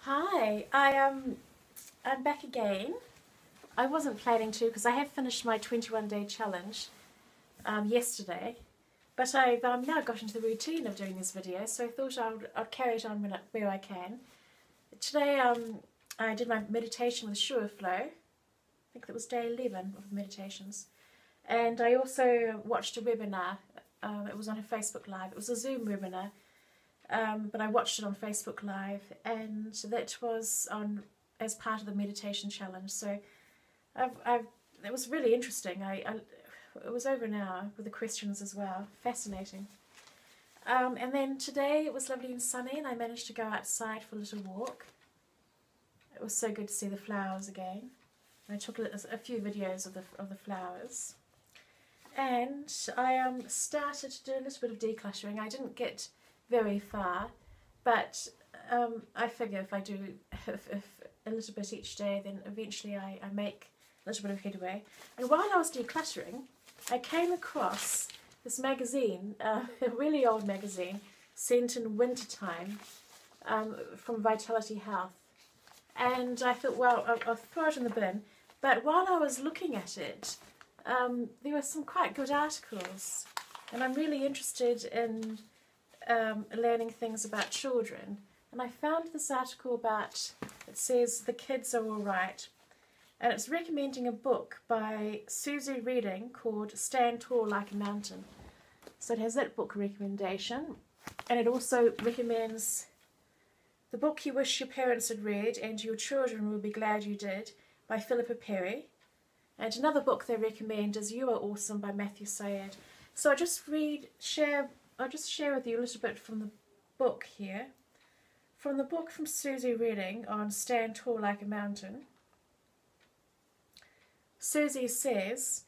Hi, I'm back again. I wasn't planning to because I have finished my 21-day challenge yesterday, but I've now got into the routine of doing these videos, so I thought I'd carry it on where I can. Today I did my meditation with Sure Flow. I think that was day 11 of meditations, and I also watched a webinar. It was on a Facebook Live. It was a Zoom webinar. But I watched it on Facebook Live, and that was on as part of the meditation challenge. So it was really interesting. It was over an hour with the questions as well. Fascinating. And then today it was lovely and sunny, and I managed to go outside for a little walk. It was so good to see the flowers again. And I took a few videos of the flowers, and I started to do a little bit of decluttering. I didn't get very far, but I figure if I do a little bit each day, then eventually I make a little bit of headway. And while I was decluttering, I came across this magazine, a really old magazine, sent in wintertime, from Vitality Health. And I thought, well, I'll throw it in the bin. But while I was looking at it, there were some quite good articles, and I'm really interested in learning things about children, and I found this article it says The Kids Are Alright, and it's recommending a book by Susie Reading called Stand Tall Like a Mountain. So it has that book recommendation, and it also recommends The Book You Wish Your Parents Had Read and Your Children Will Be Glad You Did by Philippa Perry, and another book they recommend is You Are Awesome by Matthew Syed. So I'll just share with you a little bit from the book here. From the book from Susie Reading on Stand Tall Like a Mountain. Susie says,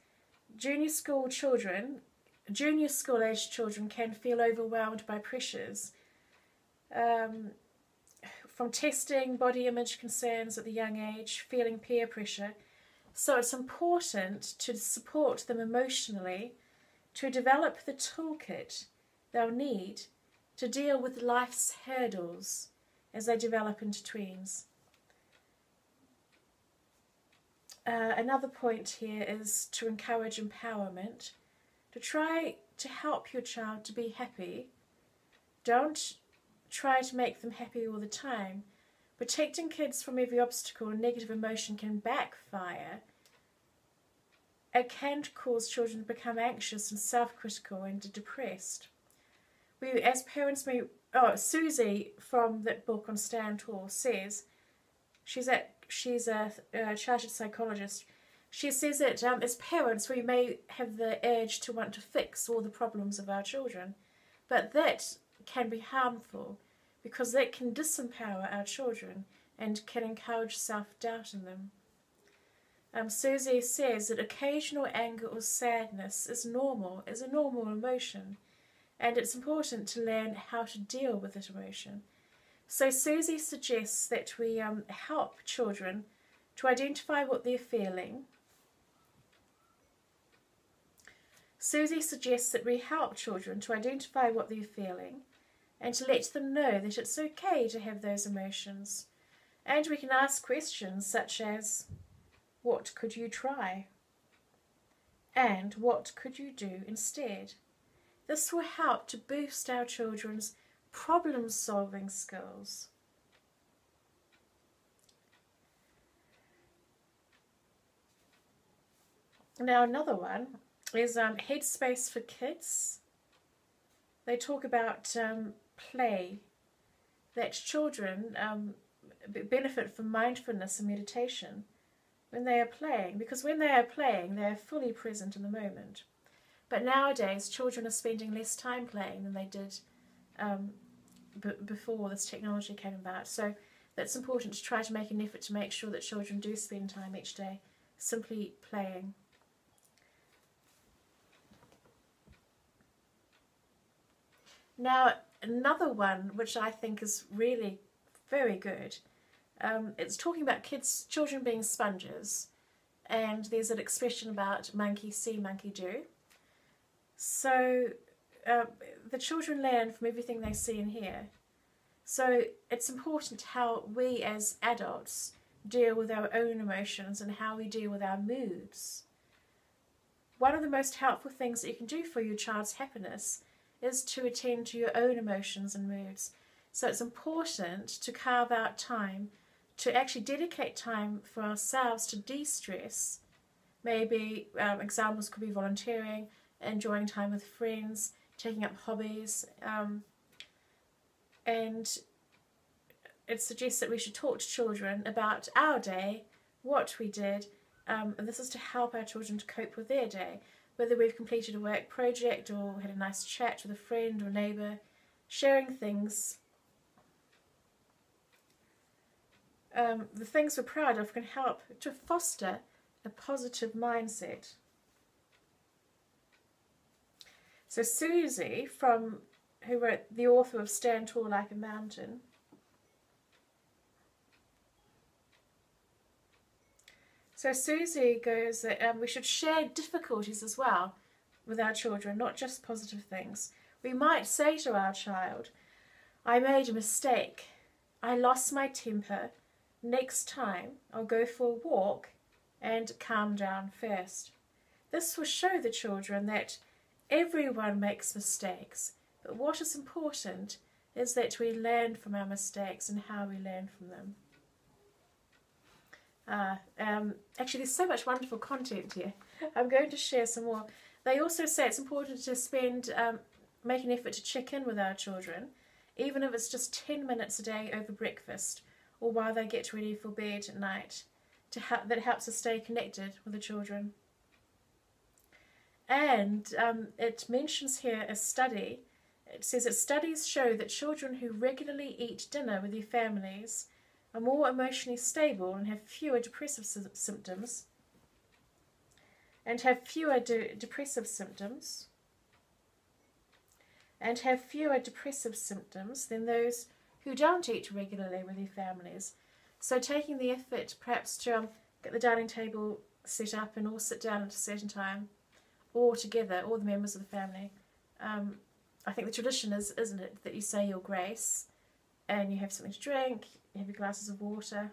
junior school age children can feel overwhelmed by pressures from testing, body image concerns at the young age, feeling peer pressure. So it's important to support them emotionally, to develop the toolkit they'll need to deal with life's hurdles as they develop into tweens. Another point here is to encourage empowerment, to try to help your child to be happy. Don't try to make them happy all the time. Protecting kids from every obstacle and negative emotion can backfire. It can cause children to become anxious and self-critical and depressed. We, as parents, Susie from that book on Stand Tall says, she's a chartered psychologist. She says that as parents we may have the urge to want to fix all the problems of our children, but that can be harmful because that can disempower our children and can encourage self-doubt in them. Susie says that occasional anger or sadness is a normal emotion, and it's important to learn how to deal with that emotion. So Susie suggests that we help children to identify what they're feeling. Susie suggests that we help children to identify what they're feeling and to let them know that it's okay to have those emotions. And we can ask questions such as, what could you try? And what could you do instead? This will help to boost our children's problem-solving skills. Now another one is Headspace for Kids. They talk about play, that children benefit from mindfulness and meditation when they are playing, because when they are playing they are fully present in the moment. But nowadays children are spending less time playing than they did before this technology came about. So that's important to try to make an effort to make sure that children do spend time each day simply playing. Now another one which I think is really very good, it's talking about children being sponges, and there's an expression about monkey see, monkey do. So the children learn from everything they see and hear. So it's important how we as adults deal with our own emotions and how we deal with our moods. One of the most helpful things that you can do for your child's happiness is to attend to your own emotions and moods. So it's important to carve out time, to actually dedicate time for ourselves to de-stress. Maybe examples could be volunteering, enjoying time with friends, taking up hobbies, and it suggests that we should talk to children about our day, what we did, and this is to help our children to cope with their day, whether we've completed a work project or had a nice chat with a friend or neighbour. Sharing things, the things we're proud of, can help to foster a positive mindset. So Susie, who wrote, the author of Stand Tall Like a Mountain, so Susie goes that we should share difficulties as well with our children, not just positive things. We might say to our child, I made a mistake, I lost my temper, next time I'll go for a walk and calm down first. This will show the children that everyone makes mistakes, but what is important is that we learn from our mistakes and how we learn from them. Actually, there's so much wonderful content here. I'm going to share some more. They also say it's important to make an effort to check in with our children, even if it's just 10 minutes a day over breakfast or while they get ready for bed at night. That helps us stay connected with the children. And it mentions here a study. It says that studies show that children who regularly eat dinner with their families are more emotionally stable and have fewer depressive symptoms. And have fewer depressive symptoms than those who don't eat regularly with their families. So taking the effort perhaps to get the dining table set up and all sit down at a certain time, all together, all the members of the family. I think the tradition is, isn't it, that you say your grace and you have something to drink, you have your glasses of water,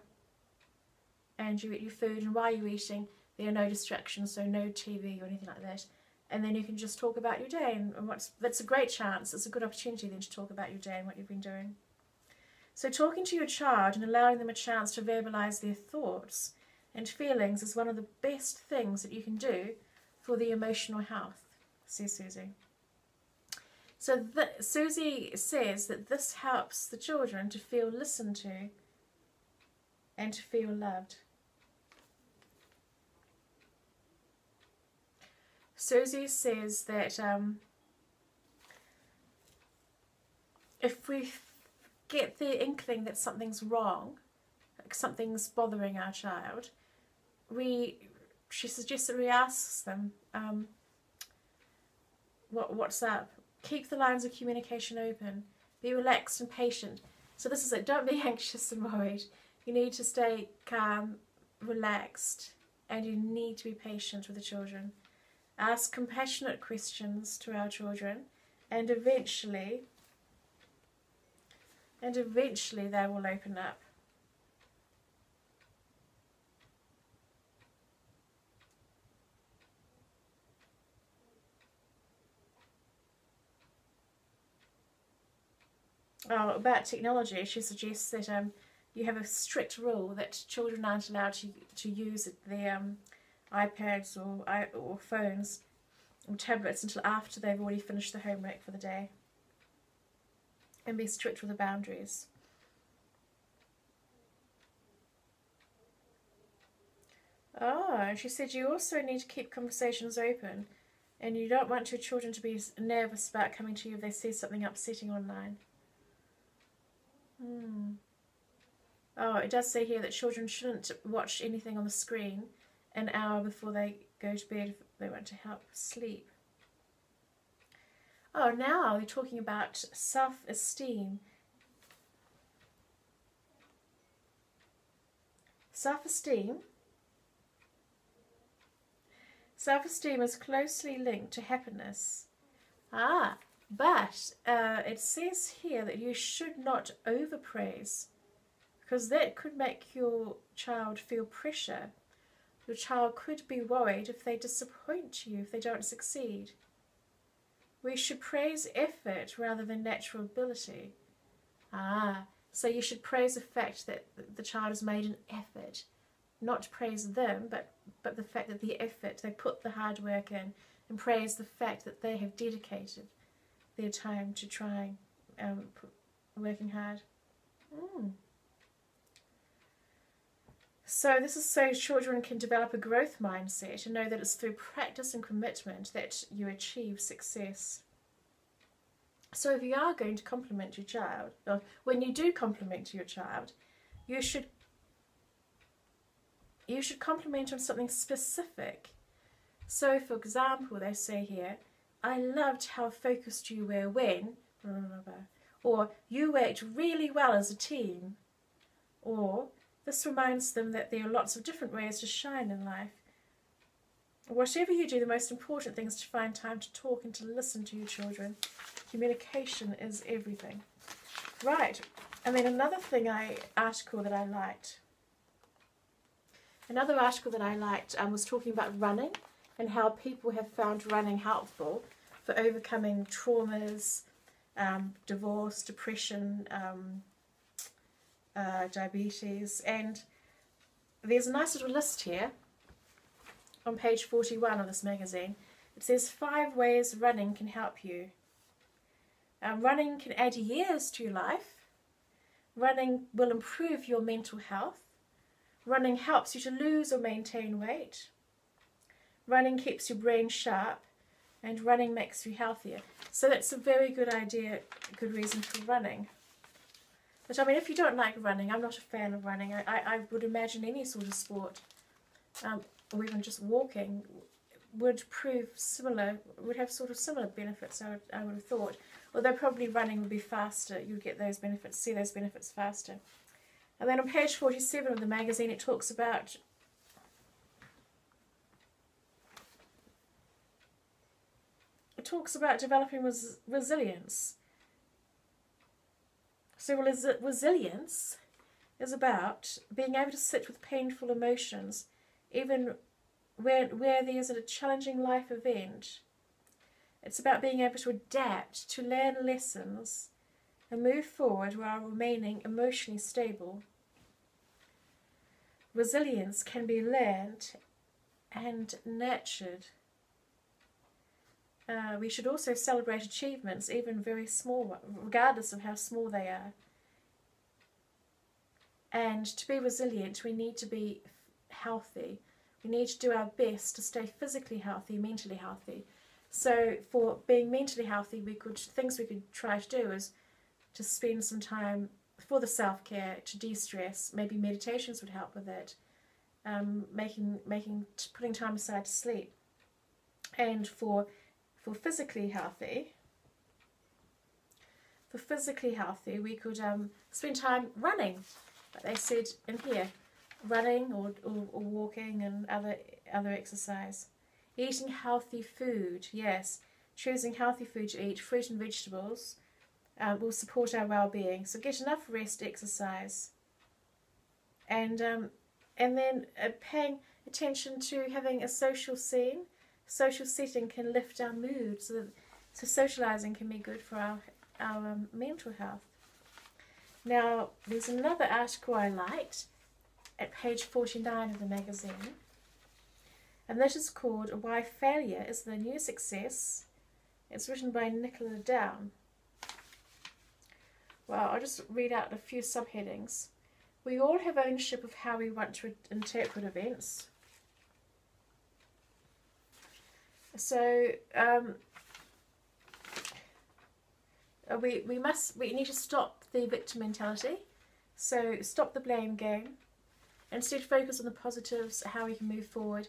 and you eat your food, and while you're eating there are no distractions, so no TV or anything like that, and then you can just talk about your day, and that's a great chance, it's a good opportunity then to talk about your day and what you've been doing. So talking to your child and allowing them a chance to verbalise their thoughts and feelings is one of the best things that you can do for the emotional health, says Susie. So Susie says that this helps the children to feel listened to and to feel loved. Susie says that if we get the inkling that something's wrong, like something's bothering our child, she suggests that we ask them, what's up? Keep the lines of communication open. Be relaxed and patient. So this is it. Don't be anxious and worried. You need to stay calm, relaxed, and you need to be patient with the children. Ask compassionate questions to our children, and eventually they will open up. Oh, about technology, she suggests that you have a strict rule that children aren't allowed to use their iPads or phones or tablets until after they've already finished the homework for the day. And be strict with the boundaries. Oh, and she said you also need to keep conversations open, and you don't want your children to be nervous about coming to you if they see something upsetting online. Oh, it does say here that children shouldn't watch anything on the screen an hour before they go to bed if they want to help sleep. Oh, now they're talking about self-esteem. Self-esteem is closely linked to happiness. But it says here that you should not overpraise, because that could make your child feel pressure. Your child could be worried if they disappoint you, if they don't succeed. We should praise effort rather than natural ability. So you should praise the fact that the child has made an effort. Not praise them, but the fact that the effort, they put the hard work in, and praise the fact that they have dedicated their time to trying, working hard. So this is so children can develop a growth mindset and know that it's through practice and commitment that you achieve success. So if you are going to compliment your child, or when you do compliment your child, you should compliment on something specific. So for example, they say here, I loved how focused you were when, blah, blah, blah, or you worked really well as a team, or this reminds them that there are lots of different ways to shine in life. Whatever you do, the most important thing is to find time to talk and to listen to your children. Communication is everything. Right, and then another article that I liked. Another article that I liked was talking about running and how people have found running helpful for overcoming traumas, divorce, depression, diabetes, and there's a nice little list here on page 41 of this magazine. It says 5 ways running can help you. Running can add years to your life. Running will improve your mental health. Running helps you to lose or maintain weight. Running keeps your brain sharp, and running makes you healthier. So that's a very good idea, a good reason for running. But I mean, if you don't like running, I'm not a fan of running. I would imagine any sort of sport, or even just walking, would have sort of similar benefits, I would have thought. Although probably running would be faster, you'd get those benefits, see those benefits faster. And then on page 47 of the magazine, it talks about developing resilience. So resilience is about being able to sit with painful emotions, even where there is a challenging life event. It's about being able to adapt, to learn lessons, and move forward while remaining emotionally stable. Resilience can be learned and nurtured. We should also celebrate achievements, even very small, regardless of how small they are. And to be resilient, we need to be healthy. We need to do our best to stay physically healthy, mentally healthy. So for being mentally healthy, things we could try to do is to spend some time for the self-care, to de-stress. Maybe meditations would help with it. Putting time aside to sleep. And for physically healthy, we could spend time running, like they said in here, running or walking and other exercise. Eating healthy food, yes, choosing healthy food to eat, fruit and vegetables, will support our well-being. So get enough rest, exercise, and then paying attention to having a social scene. Social setting can lift our mood, so socializing can be good for our mental health. Now, there's another article I liked at page 49 of the magazine, and that is called Why Failure is the New Success. It's written by Nicola Down. Well, I'll just read out a few subheadings. We all have ownership of how we want to interpret events. So we need to stop the victim mentality. So stop the blame game. Instead, focus on the positives, how we can move forward.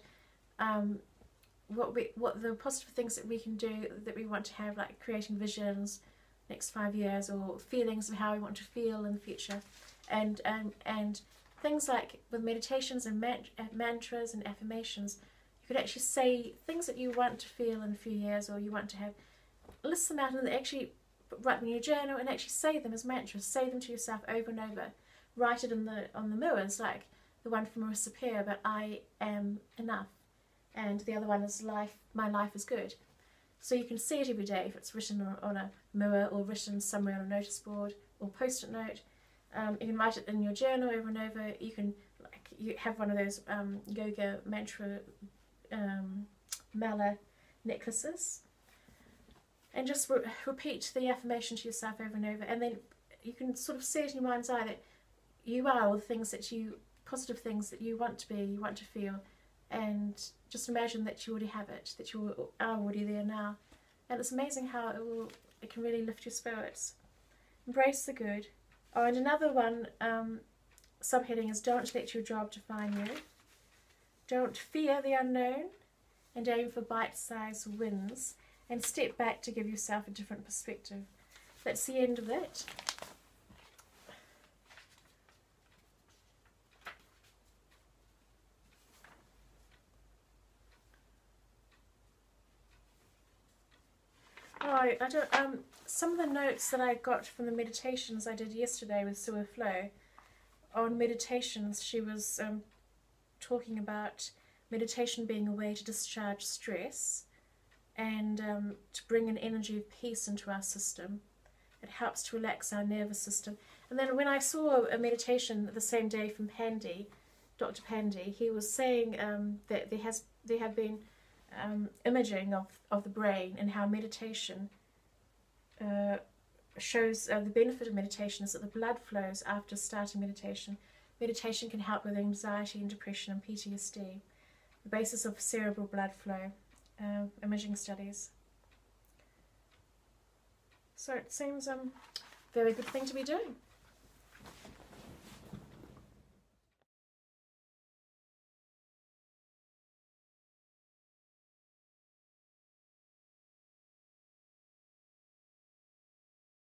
What the positive things that we can do, that we want to have, like creating visions next 5 years, or feelings of how we want to feel in the future, and things like with meditations and mantras and affirmations. You could actually say things that you want to feel in a few years, or you want to have, list them out and actually write them in your journal and actually say them as mantras. Say them to yourself over and over. Write it on the mirrors, like the one from Marissa Peer about I am enough, and the other one is my life is good. So you can see it every day if it's written on a mirror or written somewhere on a notice board or post-it note. You can write it in your journal over and over. You can you have one of those yoga mantra mala necklaces, and just repeat the affirmation to yourself over and over, and then you can sort of see it in your mind's eye that you are all the things that positive things that you want to be, you want to feel, and just imagine that you already have it, that you are already there now. And it's amazing how it can really lift your spirits. Embrace the good. Oh, and another one, subheading is don't let your job define you. Don't fear the unknown, and aim for bite-sized wins, and step back to give yourself a different perspective. That's the end of it. Oh, I don't. Some of the notes that I got from the meditations I did yesterday with Sue Flo, on meditations, she was talking about meditation being a way to discharge stress and to bring an energy of peace into our system. It helps to relax our nervous system. And then when I saw a meditation the same day from Pandy, Dr. Pandy, he was saying that there have been imaging of the brain, and how meditation shows the benefit of meditation is that the blood flows after starting meditation. Meditation can help with anxiety and depression and PTSD. The basis of cerebral blood flow, imaging studies. So it seems a very good thing to be doing.